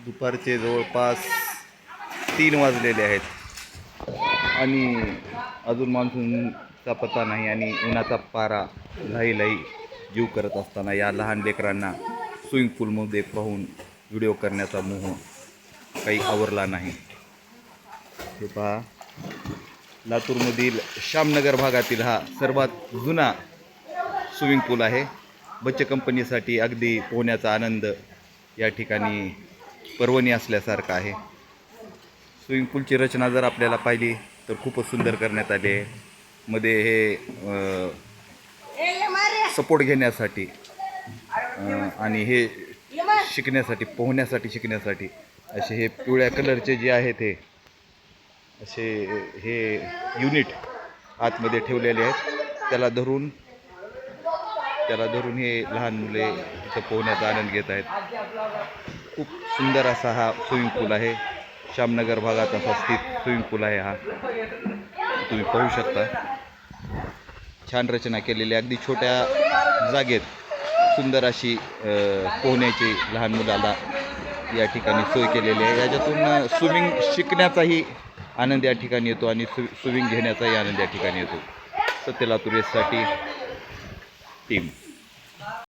दुपारचे जवळपास 3 वाजलेले आहेत आणि अजून मान्सूनचा पत्ता नाही आणि उन्हाचा पारा लई जीव करत असताना या लहान लेकरांना स्विमिंग पूलमध्ये पाहून व्हिडिओ करण्याचा मोह काही आवरला नाही. हे पहा, लातूरमधील श्यामनगर भागातील हा सर्वात जुना स्विमिंग पूल आहे. बच्चे कंपनीसाठी अगदी पोहण्याचा आनंद या ठिकाणी पर्वणी असल्यासारखा आहे. स्विमिंग पूलची रचना जर आपल्याला पाहिली तर खूपच सुंदर करण्यात आली आहे. मध्ये हे सपोर्ट घेण्यासाठी आणि हे पोहण्यासाठी शिकण्यासाठी असे हे पिवळ्या कलरचे जे आहेत हे असे हे युनिट आतमध्ये ठेवलेले आहेत. त्याला धरून हे लहान मुले इथं पोहण्याचा आनंद घेत आहेत. खूप सुंदर असा हा स्विमिंग पूल आहे. श्यामनगर भागात असा स्थित स्विमिंग पूल आहे हा. तुम्ही पाहू शकता. छान रचना केलेली, अगदी छोट्या जागेत सुंदर अशी पोहण्याची लहान मुलाला या ठिकाणी सोय केलेली आहे. याच्यातून स्विमिंग शिकण्याचाही आनंद या ठिकाणी येतो आणि स्विमिंग घेण्याचाही आनंद या ठिकाणी येतो. सत्य लातूर साठी टीम.